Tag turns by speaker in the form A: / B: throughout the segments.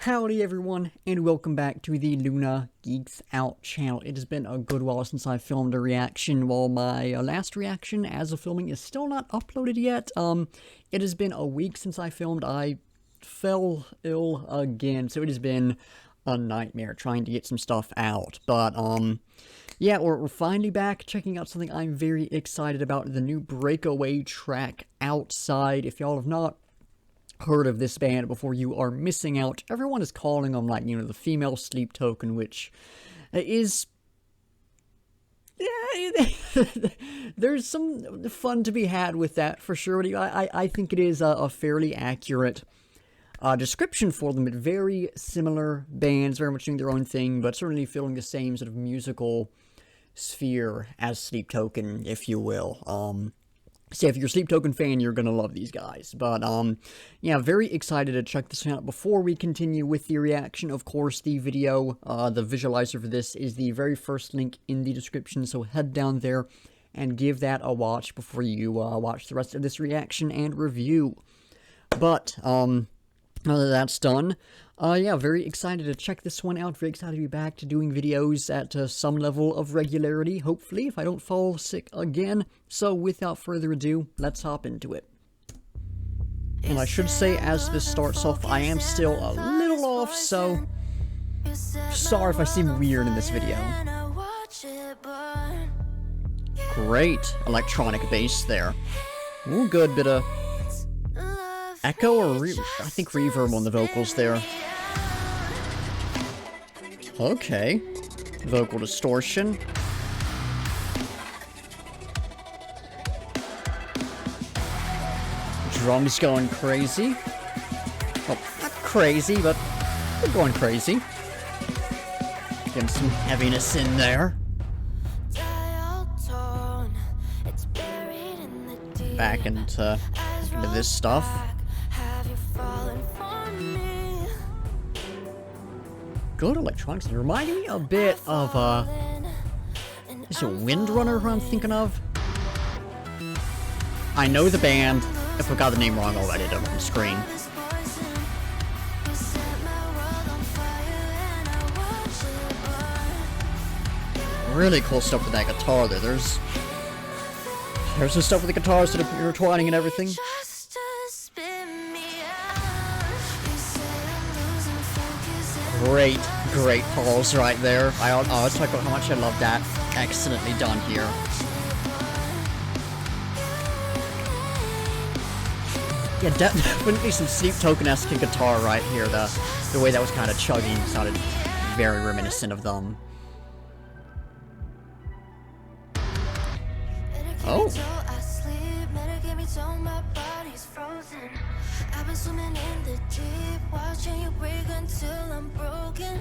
A: Howdy everyone, and welcome back to the Luna Geeks Out channel. It has been a good while since I filmed a reaction, while my last reaction as of filming is still not uploaded yet. It has been a week since I filmed. I fell ill again, so it has been a nightmare trying to get some stuff out. But, yeah, we're finally back, checking out something I'm very excited about, the new Breakaway track, Outside. If y'all have not heard of this band before, you are missing out. Everyone is calling them, like, the female Sleep Token, which is... yeah, there's some fun to be had with that, for sure. I think it is a fairly accurate description for them. Very similar bands, very much doing their own thing, but certainly filling the same sort of musical sphere as Sleep Token, if you will. So if you're a Sleep Token fan, you're gonna love these guys. But, yeah, very excited to check this out. Before we continue with the reaction, of course, the video, the visualizer for this is the very first link in the description, so head down there and give that a watch before you, watch the rest of this reaction and review. But, now that that's done, yeah, very excited to check this one out. Very excited to be back to doing videos at some level of regularity, hopefully, if I don't fall sick again. So, without further ado, let's hop into it. And I should say, as this starts off, I am still a little off, so sorry if I seem weird in this video. Great electronic bass there. Ooh, good bit of echo or I think reverb on the vocals there. Okay. Vocal distortion. Drums going crazy. Well, not crazy, but they're going crazy. Getting some heaviness in there. Back into this stuff. Good electronics. It reminded me a bit of, is it Windrunner who I'm thinking of? I know the band. I forgot the name wrong already. It's on the screen. Really cool stuff with that guitar there. There's some stuff with the guitars that are intertwining and everything. Great pause right there. I'll talk about how much I love that. Excellently done here. Yeah, definitely some Sleep Token-esque guitar right here. The way that was kind of chugging sounded very reminiscent of them. Oh.
B: I've been swimming in the deep, watching you break until I'm broken.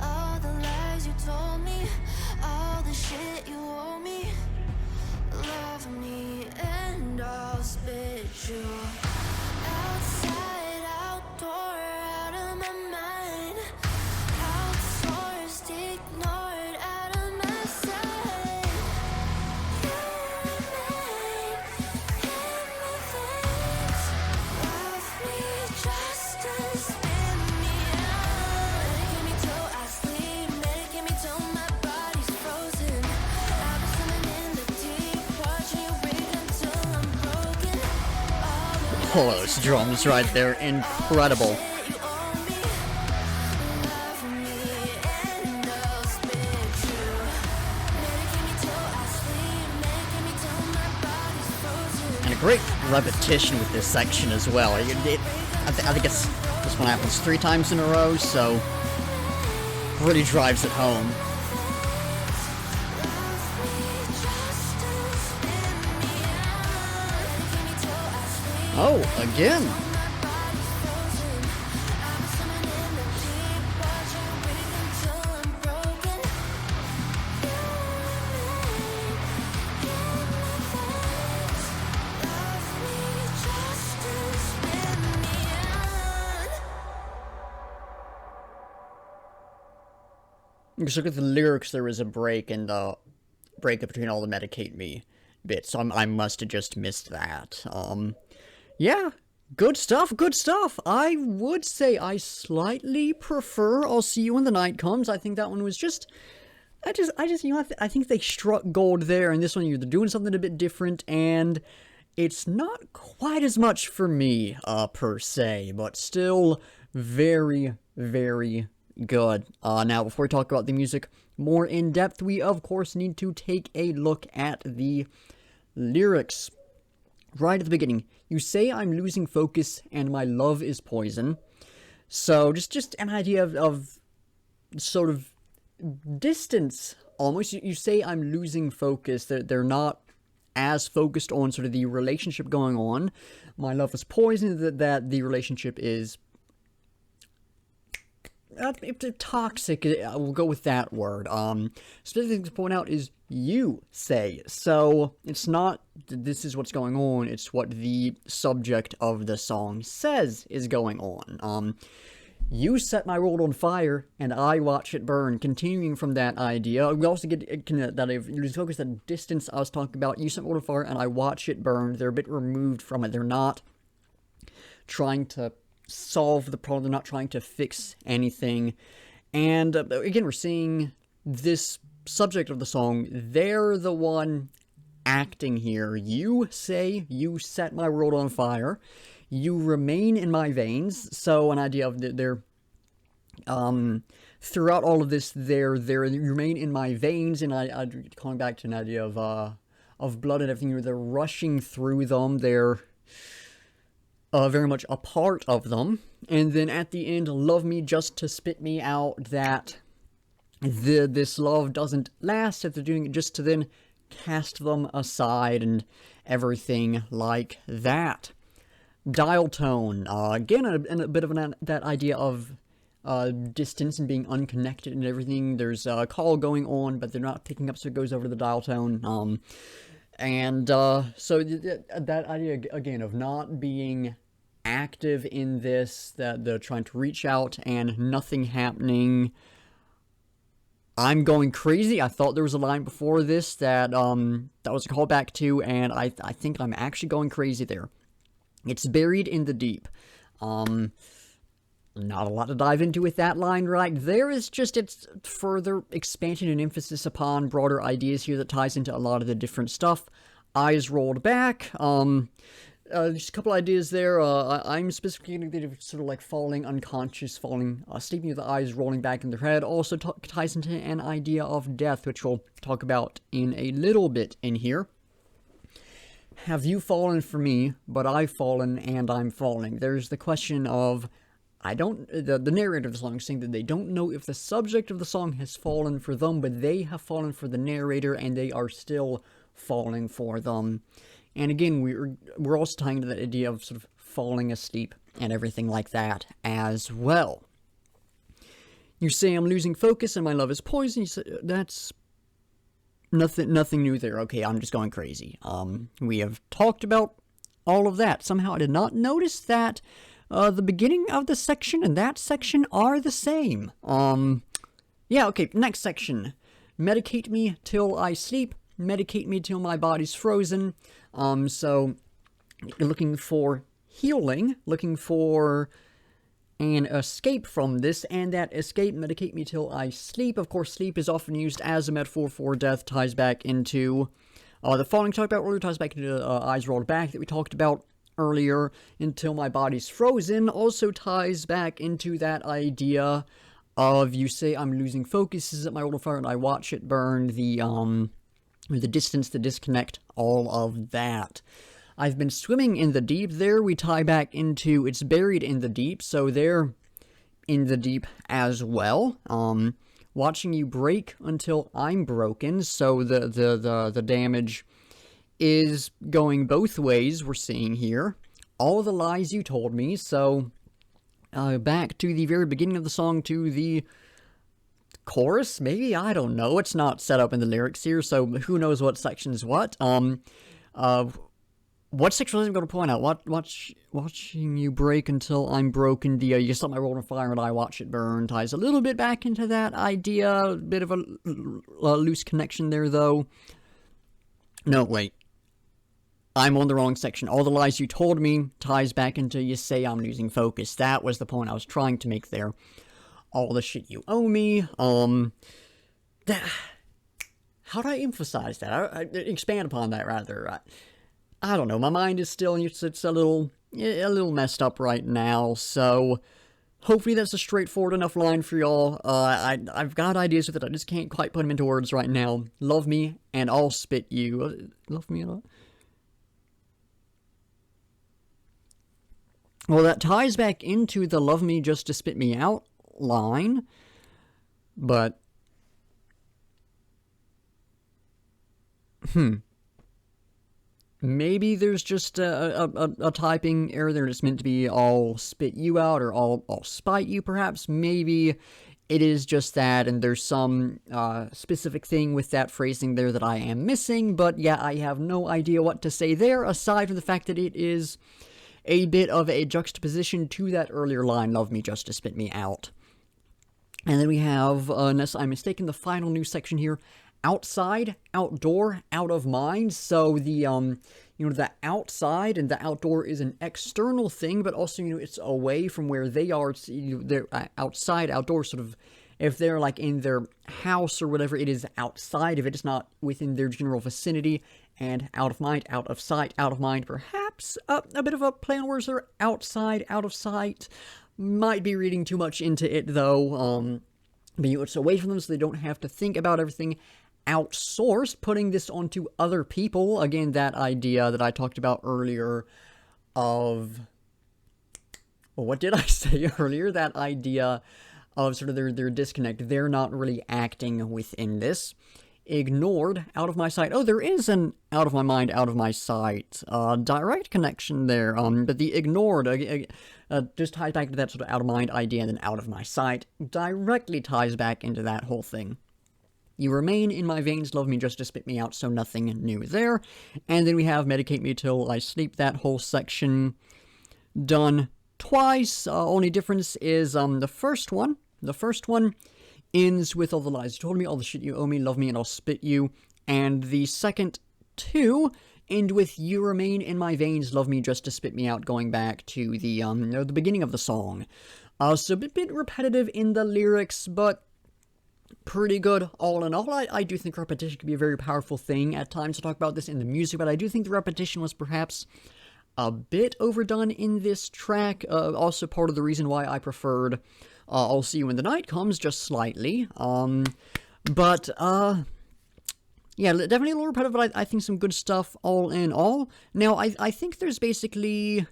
B: All the lies you told me, all the shit you owe me. Love me and I'll spit you outside, outdoor, out of my mind. Outsourced, ignored, out of my sight. You remain in my veins. Love me just to spin me out. Medicate me till I sleep, medicate me till my body's frozen. I've been swimming in the deep, watching you break until I'm broken.
A: Oh, those drums right there, incredible. And a great repetition with this section as well. I think this one happens 3 times in a row, so really drives it home. Oh, again. Just look at the lyrics. There is a break in the breakup between all the Medicate Me bits, so I must have just missed that. Yeah, Good stuff, good stuff. I would say I slightly prefer I'll See You When the Night Comes. I think that one was just, I think they struck gold there, and this one, you're doing something a bit different, and it's not quite as much for me, per se, but still very, very good. Now, before we talk about the music more in depth, we of course need to take a look at the lyrics. Right at the beginning, you say I'm losing focus and my love is poison. So just an idea of sort of distance almost. You say I'm losing focus. They're not as focused on sort of the relationship going on. My love is poison. That the relationship is toxic. We'll go with that word. Specific thing to point out is you say. So it's not this is what's going on. It's what the subject of the song says is going on. You set my world on fire, and I watch it burn. Continuing from that idea, we also get that if you focus the distance I was talking about. You set my world on fire, and I watch it burn. They're a bit removed from it. They're not trying to solve the problem. They're not trying to fix anything. And again, we're seeing this subject of the song. They're the one acting here. You say you set my world on fire. You remain in my veins. So an idea of they're throughout all of this, you remain in my veins, and I calling back to an idea of blood and everything. They're rushing through them. They're very much a part of them. And then at the end, love me just to spit me out. That this love doesn't last, if they're doing it just to then cast them aside and everything like that. Dial tone, again, a bit of that idea of distance and being unconnected and everything. There's a call going on, but they're not picking up, so it goes over to the dial tone. So that idea, again, of not being active in this, that they're trying to reach out and nothing happening. I'm going crazy. I thought there was a line before this that was a callback to, and I think I'm actually going crazy there. It's buried in the deep. Not a lot to dive into with that line right there. It's just, it's further expansion and emphasis upon broader ideas here that ties into a lot of the different stuff. Eyes rolled back. Just a couple ideas there. I'm specifically thinking of sort of like falling unconscious, sleeping with the eyes rolling back in their head. Also ties into an idea of death, which we'll talk about in a little bit in here. Have you fallen for me, but I've fallen and I'm falling. There's the question of, the narrator of the song is saying that they don't know if the subject of the song has fallen for them, but they have fallen for the narrator, and they are still falling for them. And again, we're also tying to that idea of sort of falling asleep and everything like that as well. You say I'm losing focus and my love is poison. You say, that's nothing new there. Okay, I'm just going crazy. We have talked about all of that. Somehow I did not notice that the beginning of the section and that section are the same. Yeah, okay, next section. Medicate me till I sleep. Medicate me till my body's frozen. So you're looking for healing, looking for an escape from this, and that escape, medicate me till I sleep. Of course, sleep is often used as a metaphor for death, ties back into the falling talked about earlier, ties back into eyes rolled back that we talked about earlier. Until my body's frozen also ties back into that idea of, you say I'm losing focus, is at my world on fire, and I watch it burn. The distance, the disconnect, all of that. I've been swimming in the deep. There we tie back into it's buried in the deep, so they're in the deep as well. Watching you break until I'm broken, so the damage is going both ways, we're seeing here. All the lies you told me, so back to the very beginning of the song, to the chorus, maybe? I don't know. It's not set up in the lyrics here, so who knows what section is what. What section was I going to point out? Watching you break until I'm broken. You set my world on fire and I watch it burn. Ties a little bit back into that idea. A bit of a loose connection there, though. No, wait. I'm on the wrong section. All the lies you told me ties back into you say I'm losing focus. That was the point I was trying to make there. All the shit you owe me. How do I emphasize that? I expand upon that rather. I don't know. My mind is still it's a little messed up right now. So hopefully that's a straightforward enough line for y'all. I've got ideas with it. I just can't quite put them into words right now. Love me and I'll spit you. Love me and I'll... Well, that ties back into the love me just to spit me out line, but maybe there's just a typing error there. It's meant to be I'll spit you out or I'll spite you, perhaps. Maybe it is just that, and there's some specific thing with that phrasing there that I am missing, but yeah, I have no idea what to say there, aside from the fact that it is a bit of a juxtaposition to that earlier line, love me just to spit me out. And then we have, unless I'm mistaken, the final new section here, outside, outdoor, out of mind. So the, the outside and the outdoor is an external thing, but also, it's away from where they are. It's, they're outside, outdoor, sort of, if they're like in their house or whatever, it is outside of it. It's not within their general vicinity. And out of mind, out of sight, out of mind, perhaps a bit of a play on words there. Outside, out of sight. Might be reading too much into it, though. But it's away from them so they don't have to think about everything. Outsourced, putting this onto other people. Again, that idea that I talked about earlier of... Well, what did I say earlier? That idea of sort of their disconnect. They're not really acting within this. Ignored, out of my sight. Oh, there is an out of my mind, out of my sight. Direct connection there. But the ignored just ties back to that sort of out of mind idea, and then out of my sight directly ties back into that whole thing. You remain in my veins, love me just to spit me out, so nothing new there. And then we have medicate me till I sleep. That whole section done twice. Only difference is the first one. The first one ends with all the lies you told me, all the shit you owe me, love me and I'll spit you. And the second two end with you remain in my veins, love me just to spit me out, going back to the beginning of the song. So a bit repetitive in the lyrics, but pretty good all in all. I do think repetition can be a very powerful thing at times to talk about this in the music, but I do think the repetition was perhaps a bit overdone in this track. Also part of the reason why I preferred I'll See You When the Night Comes, just slightly. Yeah, definitely a little repetitive, but I think some good stuff all in all. Now, I think there's basically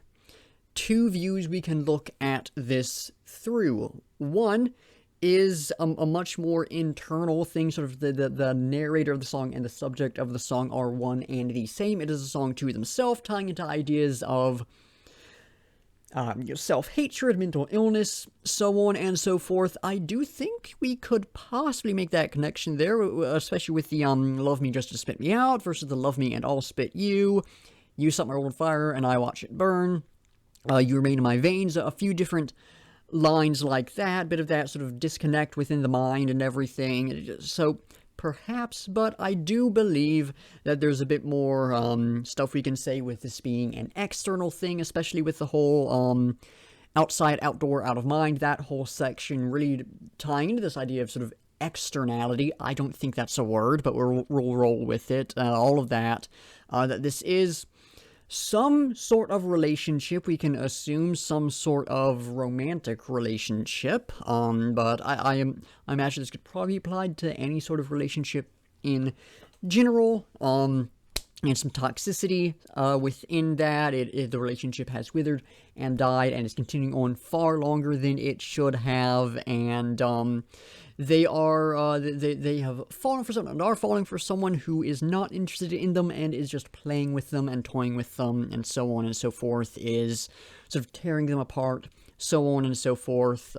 A: two views we can look at this through. One is a much more internal thing, sort of the narrator of the song and the subject of the song are one and the same. It is a song to themselves, tying into ideas of self-hatred, mental illness, so on and so forth. I do think we could possibly make that connection there, especially with the love me just to spit me out versus the love me and I'll spit you. You set my world on fire and I watch it burn. You remain in my veins. A few different lines like that, bit of that sort of disconnect within the mind and everything. So perhaps, but I do believe that there's a bit more stuff we can say with this being an external thing, especially with the whole outside, outdoor, out of mind, that whole section really tying into this idea of sort of externality. I don't think that's a word, but we'll roll with it. All of that. That this is some sort of relationship. We can assume some sort of romantic relationship, but I imagine this could probably be applied to any sort of relationship in general, and some toxicity within that. The relationship has withered and died and is continuing on far longer than it should have, and they have fallen for someone and are falling for someone who is not interested in them and is just playing with them and toying with them and so on and so forth, is sort of tearing them apart, so on and so forth.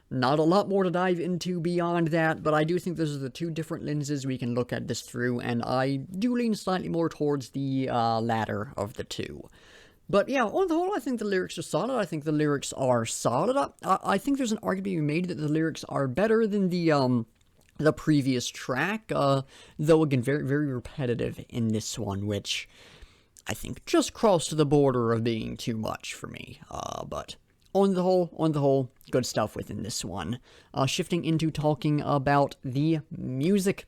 A: Not a lot more to dive into beyond that, but I do think those are the two different lenses we can look at this through, and I do lean slightly more towards the latter of the two. But yeah, on the whole, I think the lyrics are solid. I think the lyrics are solid. I think there's an argument to be made that the lyrics are better than the previous track, though again, very, very repetitive in this one, which I think just crossed the border of being too much for me. But on the whole, good stuff within this one. Shifting into talking about the music.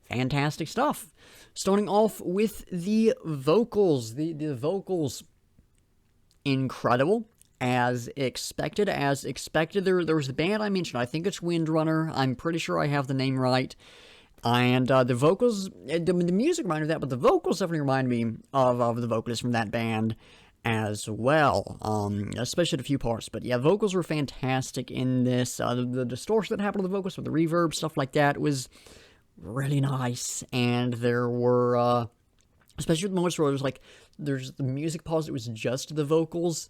A: Fantastic stuff. Starting off with the vocals. The vocals, incredible. As expected. There was the band I mentioned. I think it's Windrunner. I'm pretty sure I have the name right. And the vocals, the music reminded that, but the vocals definitely remind me of the vocalist from that band as well, especially a few parts. But yeah, vocals were fantastic in this. The distortion that happened to the vocals with the reverb, stuff like that, was really nice. And there were, especially with the moments where there's the music pause, it was just the vocals.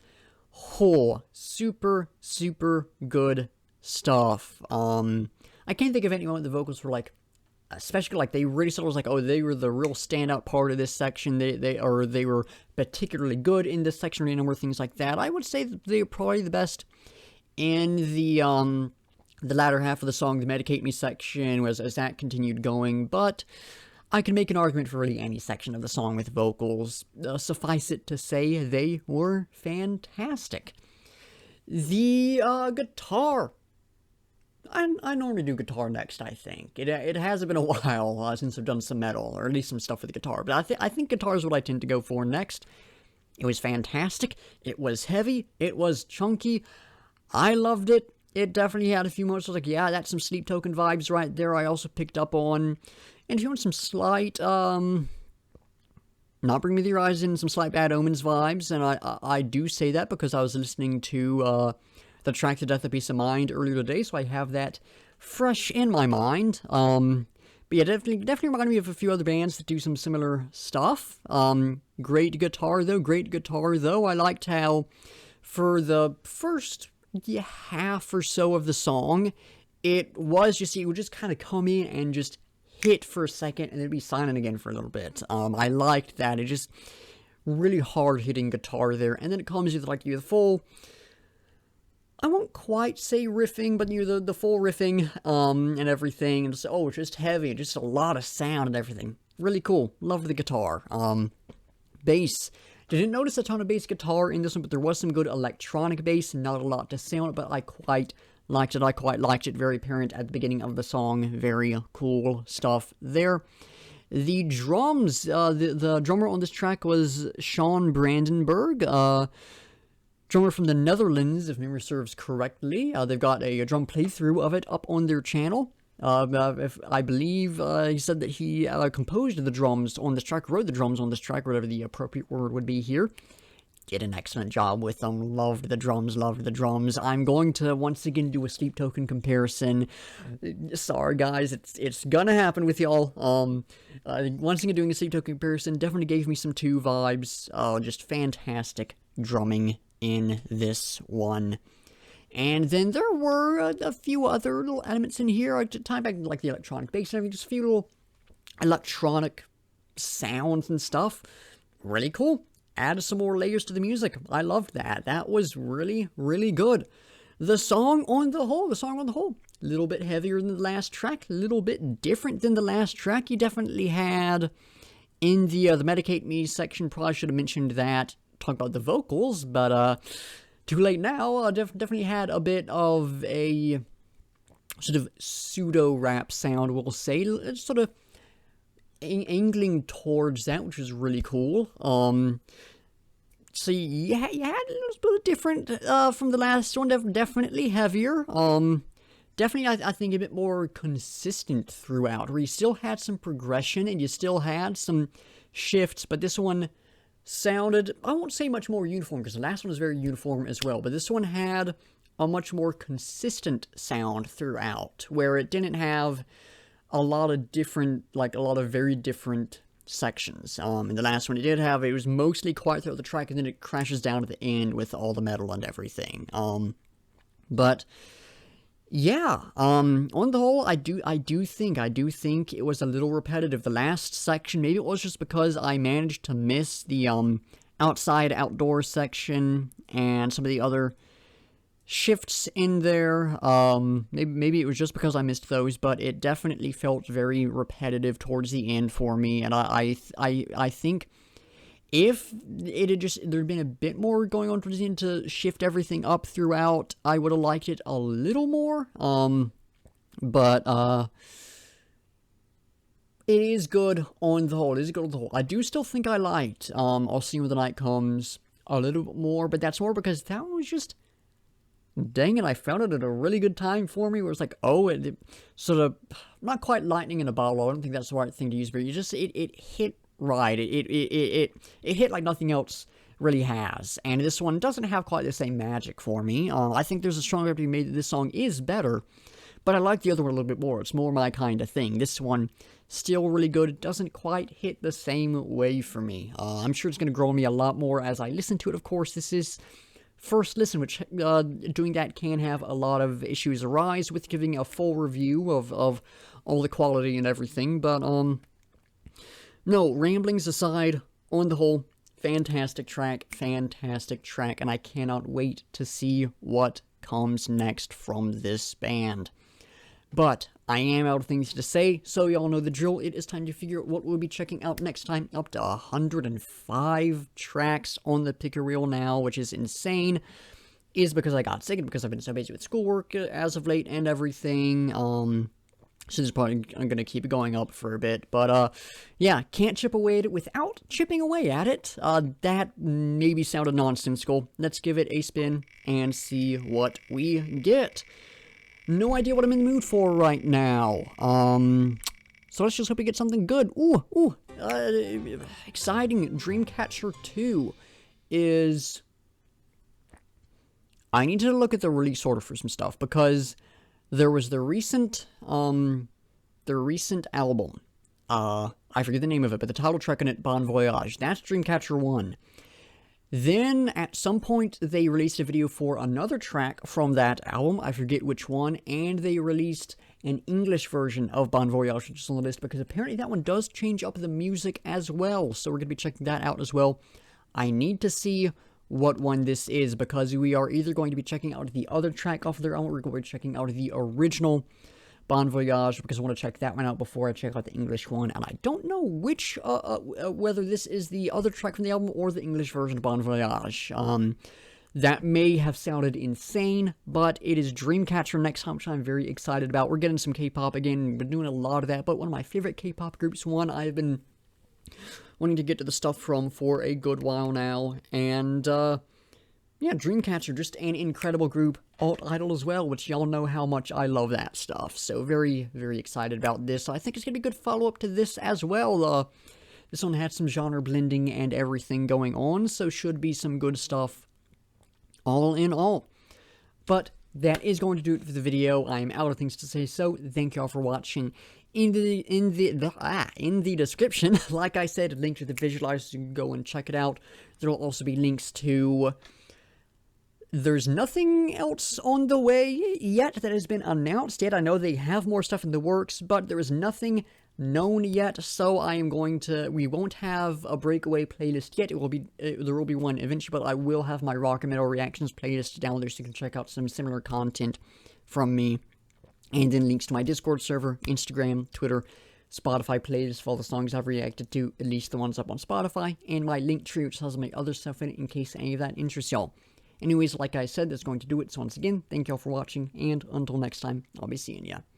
A: Oh, super, super good stuff. I can't think of any moment the vocals were especially they really said it was they were the real standout part of this section. They were particularly good in this section, or a number of things like that. I would say that they were probably the best in the latter half of the song, the Medicate Me section, as that continued going, but I can make an argument for really any section of the song with vocals. Suffice it to say, they were fantastic. The guitar. I normally do guitar next, I think. It hasn't been a while since I've done some metal, or at least some stuff with the guitar, but I think guitar is what I tend to go for next. It was fantastic. It was heavy. It was chunky. I loved it. It definitely had a few moments. I was like, yeah, that's some Sleep Token vibes right there. I also picked up on, and if you want some slight, not Bring Me the Horizon, some slight Bad Omens vibes, and I do say that because I was listening to the track The Death of Peace of Mind earlier today, so I have that fresh in my mind. But yeah, definitely reminded me of a few other bands that do some similar stuff. Great guitar though. I liked how for the first half or so of the song, it would just kind of come in and just hit for a second and then be silent again for a little bit. I liked that. It just really hard hitting guitar there, and then it comes with the full, I won't quite say riffing, but the full riffing, and everything, and just heavy, just a lot of sound and everything. Really cool. Loved the guitar. Bass. Didn't notice a ton of bass guitar in this one, but there was some good electronic bass, not a lot to say on it, but I quite liked it. I quite liked it. Very apparent at the beginning of the song. Very cool stuff there. The drums, the drummer on this track was Sean Brandenburg, drummer from the Netherlands, if memory serves correctly. They've got a drum playthrough of it up on their channel. If I believe he said that he composed the drums on this track, wrote the drums on this track, whatever the appropriate word would be here. Did an excellent job with them. Loved the drums. I'm going to once again do a Sleep Token comparison. Sorry guys, it's gonna happen with y'all. Once again doing a Sleep Token comparison definitely gave me some 2 vibes. Just fantastic drumming in this one. And then there were a few other little elements in here. To tie back to the electronic bass and everything, just a few little electronic sounds and stuff. Really cool. Added some more layers to the music. I loved that. That was really, really good. The song on the whole, a little bit heavier than the last track, a little bit different than the last track. You definitely had in the Medicate Me section, probably should have mentioned that, talk about the vocals, but too late now. Definitely had a bit of a sort of pseudo-rap sound, we'll say. It's sort of angling towards that, which is really cool. So you had a little bit different from the last one. Definitely heavier. Definitely, I think a bit more consistent throughout, where you still had some progression and you still had some shifts, but this one sounded, I won't say much more uniform, because the last one was very uniform as well, but this one had a much more consistent sound throughout, where it didn't have a lot of very different sections. In the last one it was mostly quiet throughout the track, and then it crashes down at the end with all the metal and everything. But yeah, on the whole, I do think it was a little repetitive. The last section, maybe it was just because I managed to miss the outdoor section and some of the other shifts in there. Maybe it was just because I missed those, but it definitely felt very repetitive towards the end for me, and I think If it had just there'd been a bit more going on towards the end to shift everything up throughout, I would have liked it a little more. But it is good on the whole. It is good on the whole. I do still think I liked I'll See When the Night Comes a little bit more, but that's more because that one was just, dang it, I found it at a really good time for me, where it's like, oh, it sort of, not quite lightning in a bottle, I don't think that's the right thing to use, but it hit right, it hit like nothing else really has, and this one doesn't have quite the same magic for me. I think there's a strong argument to be made that this song is better, but I like the other one a little bit more. It's more my kind of thing. This one, still really good. It doesn't quite hit the same way for me. I'm sure it's going to grow on me a lot more as I listen to it, of course. This is first listen, which doing that can have a lot of issues arise with giving a full review of all the quality and everything. But, no, ramblings aside, on the whole, fantastic track, and I cannot wait to see what comes next from this band. But I am out of things to say, so y'all know the drill. It is time to figure out what we'll be checking out next time. Up to 105 tracks on the picker reel now, which is insane. Is because I got sick and because I've been so busy with schoolwork as of late and everything. So this is probably I'm gonna keep it going up for a bit. But yeah, can't chip away at it without chipping away at it. That maybe sounded nonsensical. Let's give it a spin and see what we get. No idea what I'm in the mood for right now. So let's just hope we get something good. Exciting. Dreamcatcher 2 is... I need to look at the release order for some stuff, because there was the recent album. I forget the name of it, but the title track on it, Bon Voyage. That's Dreamcatcher 1. Then, at some point, they released a video for another track from that album, I forget which one, and they released an English version of Bon Voyage, which is on the list, because apparently that one does change up the music as well, so we're going to be checking that out as well. I need to see what one this is, because we are either going to be checking out the other track off of their album, or we're going to be checking out the original Bon Voyage, because I want to check that one out before I check out the English one, and I don't know which, whether this is the other track from the album or the English version of Bon Voyage. That may have sounded insane, but it is Dreamcatcher next time, which I'm very excited about. We're getting some K-pop again, been doing a lot of that, but one of my favorite K-pop groups, one I've been wanting to get to the stuff from for a good while now, and, yeah, Dreamcatcher, just an incredible group. Alt-Idol as well, which y'all know how much I love that stuff. So very, very excited about this. I think it's going to be a good follow-up to this as well. This one had some genre blending and everything going on, so should be some good stuff all in all. But that is going to do it for the video. I am out of things to say, so thank y'all for watching. In the description, like I said, a link to the visualizer, so you can go and check it out. There will also be links to... There's nothing else on the way yet that has been announced yet. I know they have more stuff in the works, but there is nothing known yet, so I am going to... We won't have a breakaway playlist yet. It will be there will be one eventually, but I will have my rock and metal reactions playlist down there, so you can check out some similar content from me. And then links to my Discord server, Instagram, Twitter, Spotify playlist for all the songs I've reacted to, at least the ones up on Spotify, and my link tree, which has my other stuff in it, in case any of that interests y'all. Anyways, like I said, that's going to do it. So once again, thank y'all for watching, and until next time, I'll be seeing ya.